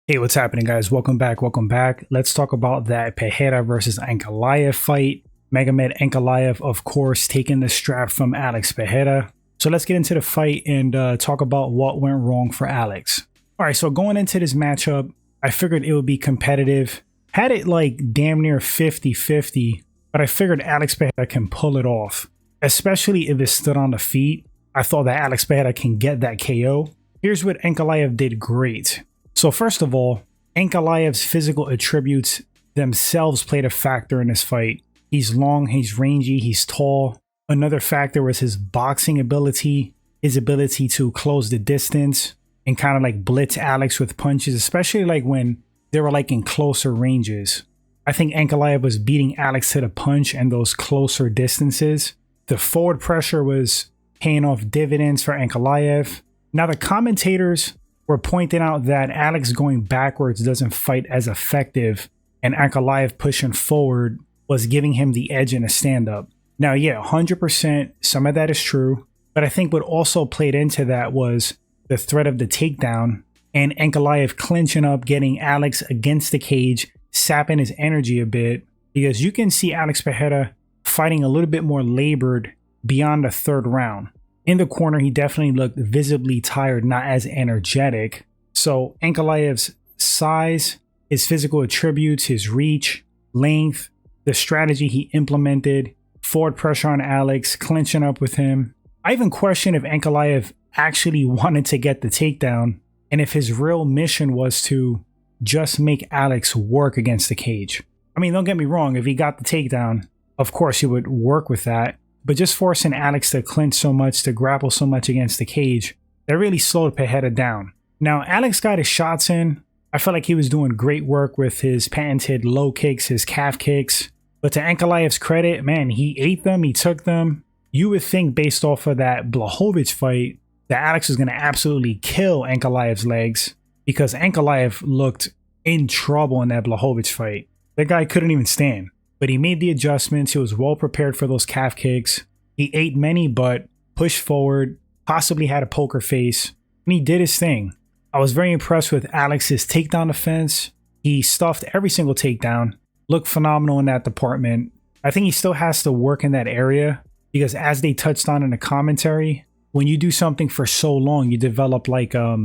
Hey, what's happening, guys? Welcome back. Welcome back. Let's talk about that Pereira versus Ankalaev fight. Magomed Ankalaev, of course, taking the strap from Alex Pereira. So let's get into the fight and talk about what went wrong for Alex. All right, so going into this matchup, I figured it would be competitive. Had it like damn near 50-50, but I figured Alex Pereira can pull it off, especially if it stood on the feet. I thought that Alex Pereira can get that KO. Here's what Ankalaev did great. So first of all, Ankalaev's physical attributes themselves played a factor in this fight. He's long, he's rangy, he's tall. Another factor was his boxing ability, his ability to close the distance and kind of like blitz Alex with punches, especially like when they were like in closer ranges. I think Ankalaev was beating Alex to the punch and those closer distances. The forward pressure was paying off dividends for Ankalaev. Now the commentators were pointing out that Alex going backwards doesn't fight as effective, and Ankalaev pushing forward was giving him the edge in a stand-up. Now, yeah, 100%, some of that is true, but I think what also played into that was the threat of the takedown and Ankalaev clinching up, getting Alex against the cage, sapping his energy a bit, because you can see Alex Pereira fighting a little bit more labored beyond the third round. In the corner, he definitely looked visibly tired, not as energetic. So Ankalaev's size, his physical attributes, his reach, length, the strategy he implemented, forward pressure on Alex, clinching up with him. I even question if Ankalaev actually wanted to get the takedown and if his real mission was to just make Alex work against the cage. I mean, don't get me wrong, if he got the takedown, of course he would work with that. But just forcing Alex to clinch so much, to grapple so much against the cage, that really slowed Pereira down. Now, Alex got his shots in. I felt like he was doing great work with his patented low kicks, his calf kicks. But to Ankalaev's credit, man, he ate them, he took them. You would think based off of that Blachowicz fight that Alex was going to absolutely kill Ankalaev's legs because Ankalaev looked in trouble in that Blachowicz fight. That guy couldn't even stand. But he made the adjustments. He was well prepared for those calf kicks. He ate many, but pushed forward, possibly had a poker face, and he did his thing. I was very impressed with Alex's takedown defense. He stuffed every single takedown, looked phenomenal in that department. I think he still has to work in that area because as they touched on in the commentary, when you do something for so long, you develop like a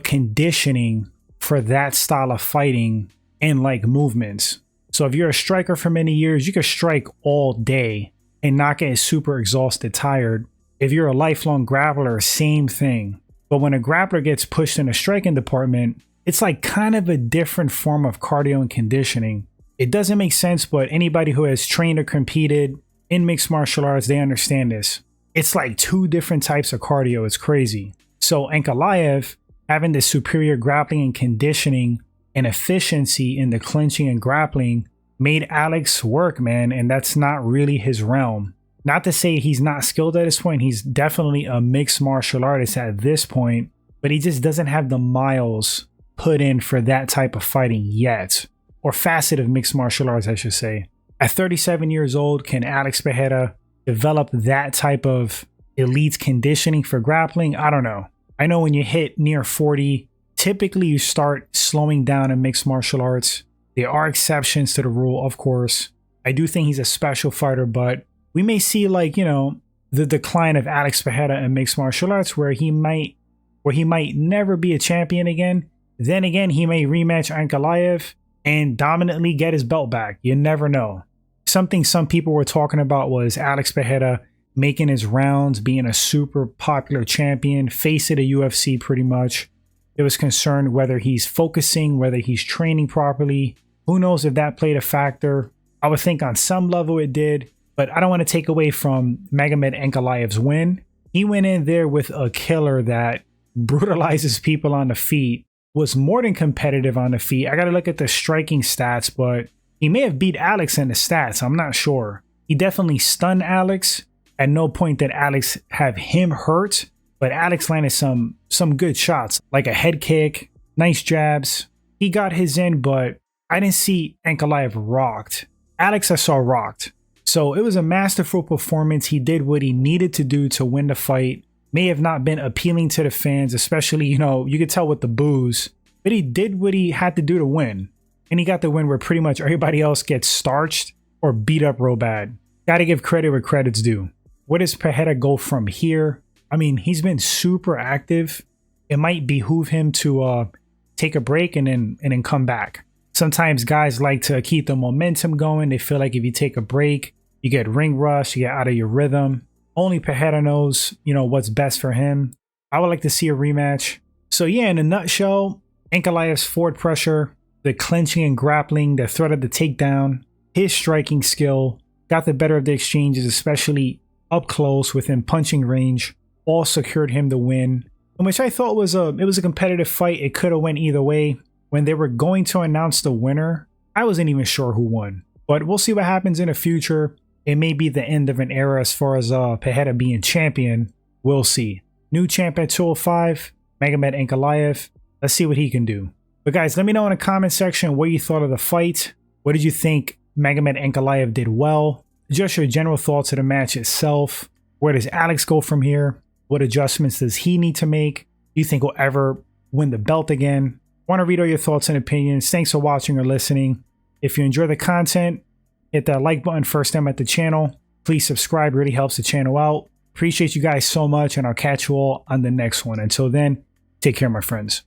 conditioning for that style of fighting and like movements. So if you're a striker for many years, you can strike all day and not get super exhausted, tired. If you're a lifelong grappler, same thing. But when a grappler gets pushed in the striking department, it's like kind of a different form of cardio and conditioning. It doesn't make sense, but anybody who has trained or competed in mixed martial arts, they understand this. It's like two different types of cardio. It's crazy. So Ankalaev having this superior grappling and conditioning and efficiency in the clinching and grappling made Alex work, man, and that's not really his realm. Not to say he's not skilled at this point, he's definitely a mixed martial artist at this point, but he just doesn't have the miles put in for that type of fighting yet, or facet of mixed martial arts, I should say. At 37 years old, can Alex Pereira develop that type of elite conditioning for grappling? I don't know. I know when you hit near 40, typically you start slowing down in mixed martial arts. There are exceptions to the rule, of course. I do think he's a special fighter, but we may see like, you know, the decline of Alex Pereira in mixed martial arts where he might never be a champion again. Then again, he may rematch Ankalaev and dominantly get his belt back. You never know. Something some people were talking about was Alex Pereira making his rounds, being a super popular champion, face of the UFC pretty much. It was concerned whether he's focusing, whether he's training properly. Who knows if that played a factor? I would think on some level it did, but I don't want to take away from Magomed Ankalaev's win. He went in there with a killer that brutalizes people on the feet, was more than competitive on the feet. I got to look at the striking stats, but he may have beat Alex in the stats. I'm not sure. He definitely stunned Alex. At no point did Alex have him hurt. But Alex landed some good shots, like a head kick, nice jabs. He got his in, but I didn't see Ankalaev rocked. Alex I saw rocked. So it was a masterful performance. He did what he needed to do to win the fight. May have not been appealing to the fans, especially, you know, you could tell with the boos. but he did what he had to do to win. And he got the win where pretty much everybody else gets starched or beat up real bad. Gotta give credit where credit's due. Where does Pereira go from here? I mean, he's been super active. It might behoove him to take a break and then come back. Sometimes guys like to keep the momentum going. They feel like if you take a break, you get ring rust, you get out of your rhythm. Only Pereira knows, you know, what's best for him. I would like to see a rematch. So yeah, in a nutshell, Ankalaev's forward pressure, the clinching and grappling, the threat of the takedown, his striking skill, got the better of the exchanges, especially up close within punching range, all secured him the win. In which I thought was it was a competitive fight. It could have went either way. When they were going to announce the winner, I wasn't even sure who won. But we'll see what happens in the future. It may be the end of an era as far as Pereira being champion. We'll see. New champ at 205, Magomed Ankalaev. Let's see what he can do. But guys, let me know in the comment section what you thought of the fight. What did you think Magomed Ankalaev did well? Just your general thoughts of the match itself. Where does Alex go from here? What adjustments does he need to make? Do you think he'll ever win the belt again? I want to read all your thoughts and opinions. Thanks for watching or listening. If you enjoy the content, hit that like button first time at the channel. Please subscribe, really helps the channel out. Appreciate you guys so much, and I'll catch you all on the next one. Until then, take care, my friends.